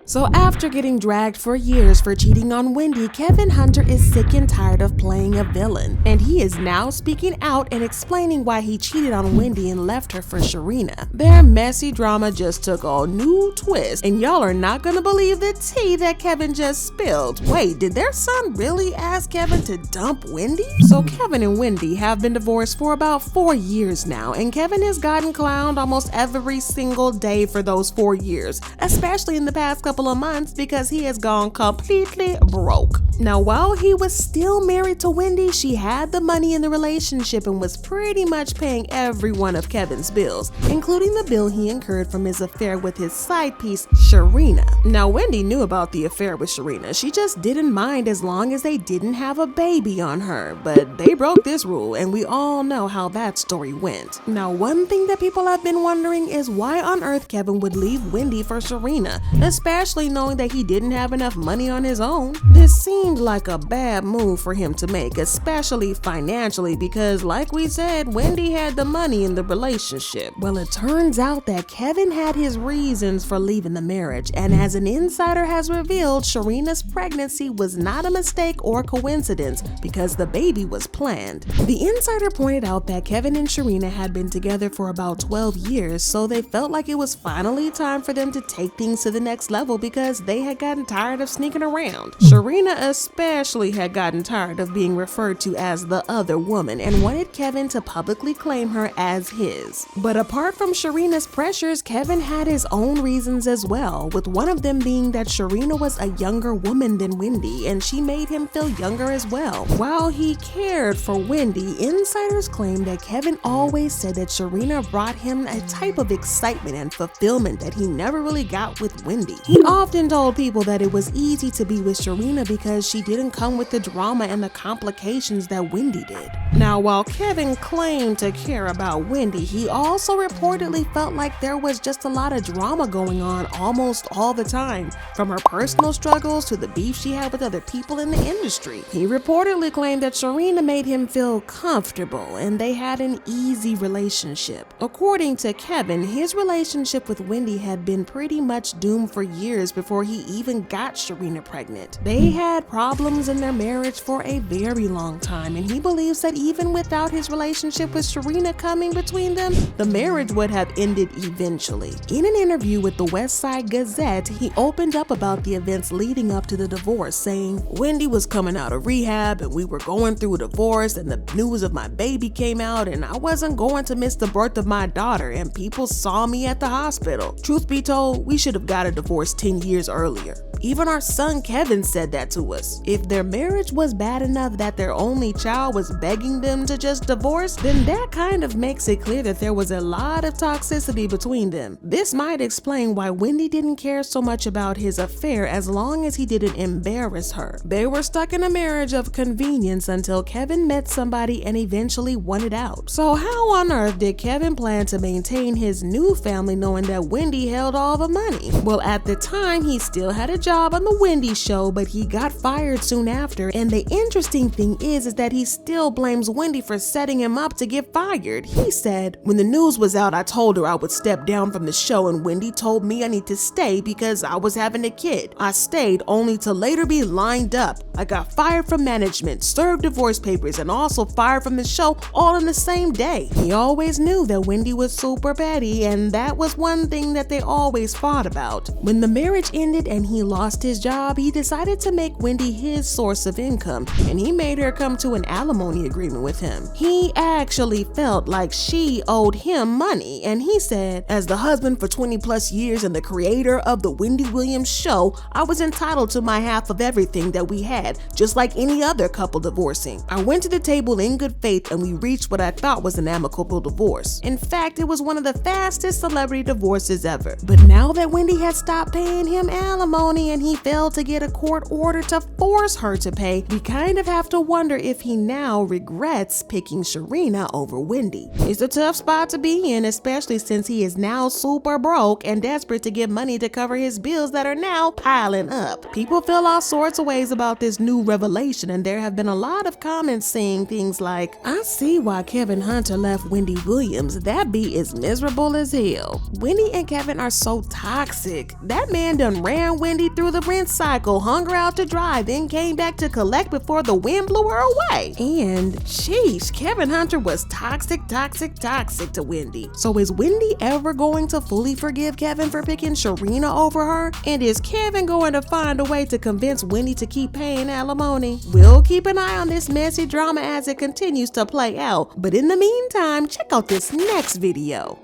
So after getting dragged for years for cheating on Wendy, Kevin Hunter is sick and tired of playing a villain, and he is now speaking out and explaining why he cheated on Wendy and left her for Sharina. Their messy drama just took a new twist, and y'all are not gonna believe the tea that Kevin just spilled. Wait, did their son really ask Kevin to dump Wendy? So Kevin and Wendy have been divorced for about 4 years now, and Kevin has gotten clowned almost every single day for those 4 years, especially in the past couple of months because he has gone completely broke. Now, while he was still married to Wendy, she had the money in the relationship and was pretty much paying every one of Kevin's bills, including the bill he incurred from his affair with his side piece, Sharina. Now, Wendy knew about the affair with Sharina. She just didn't mind as long as they didn't have a baby on her, but they broke this rule, and we all know how that story went. Now, one thing that people have been wondering is why on earth Kevin would leave Wendy for Sharina, especially knowing that he didn't have enough money on his own. This seemed like a bad move for him to make, especially financially, because like we said, Wendy had the money in the relationship. Well, it turns out that Kevin had his reasons for leaving the marriage, and as an insider has revealed, Sharina's pregnancy was not a mistake or coincidence because the baby was planned. The insider pointed out that Kevin and Sharina had been together for about 12 years, so they felt like it was finally time for them to take things to the next level because they had gotten tired of sneaking around. Sharina especially had gotten tired of being referred to as the other woman and wanted Kevin to publicly claim her as his. But apart from Sharina's pressures, Kevin had his own reasons as well, with one of them being that Sharina was a younger woman than Wendy and she made him feel younger as well. While he cared for Wendy, insiders claim that Kevin always said that Sharina brought him a type of excitement and fulfillment that he never really got with Wendy. He often told people that it was easy to be with Sharina because she didn't come with the drama and the complications that Wendy did. Now, while Kevin claimed to care about Wendy, he also reportedly felt like there was just a lot of drama going on almost all the time, from her personal struggles to the beef she had with other people in the industry. He reportedly claimed that Sharina made him feel comfortable and they had an easy relationship. According to Kevin, his relationship with Wendy had been pretty much doomed for years before he even got Sharina pregnant. They had problems in their marriage for a very long time, and he believes that even without his relationship with Sharina coming between them, the marriage would have ended eventually. In an interview with the West Side Gazette, he opened up about the events leading up to the divorce, saying, "Wendy was coming out of rehab and we were going through a divorce and the news of my baby came out and I wasn't going to miss the birth of my daughter and people saw me at the hospital. Truth be told, we should have got a divorce 10 years earlier. Even our son Kevin said that to us. If their marriage was bad enough that their only child was begging them to just divorce, then that kind of makes it clear that there was a lot of toxicity between them. This might explain why Wendy didn't care so much about his affair as long as he didn't embarrass her. They were stuck in a marriage of convenience until Kevin met somebody and eventually wanted out. So how on earth did Kevin plan to maintain his new family knowing that Wendy held all the money? Well, at the time, he still had a job on the Wendy show, but he got fired soon after, and the interesting thing is that he still blames Wendy for setting him up to get fired. He said, "When the news was out, I told her I would step down from the show and Wendy told me I need to stay because I was having a kid. I stayed only to later be lined up. I got fired from management, served divorce papers, and also fired from the show all in the same day." He always knew that Wendy was super petty, and that was one thing that they always fought about. When the marriage ended and he lost his job, he decided to make Wendy his source of income, and he made her come to an alimony agreement with him. He actually felt like she owed him money, and he said, "As the husband for 20 plus years and the creator of the Wendy Williams show, I was entitled to my half of everything that we had, just like any other couple divorcing. I went to the table in good faith and we reached what I thought was an amicable divorce. In fact, it was one of the fastest celebrity divorces ever. But now that Wendy had stopped paying him alimony and he failed to get a court order to force her to pay, we kind of have to wonder if he now regrets picking Sharina over Wendy. It's a tough spot to be in, especially since he is now super broke and desperate to get money to cover his bills that are now piling up. People feel all sorts of ways about this new revelation, and there have been a lot of comments saying things like, "I see why Kevin Hunter left Wendy Williams. That bee is miserable as hell. Wendy and Kevin are so toxic. That man done ran Wendy through the rent cycle, hung her out to dry, then came back to collect before the wind blew her away." And sheesh, Kevin Hunter was toxic to Wendy. So is Wendy ever going to fully forgive Kevin for picking Sharina over her? And is Kevin going to find a way to convince Wendy to keep paying alimony? We'll keep an eye on this messy drama as it continues to play out. But in the meantime, check out this next video.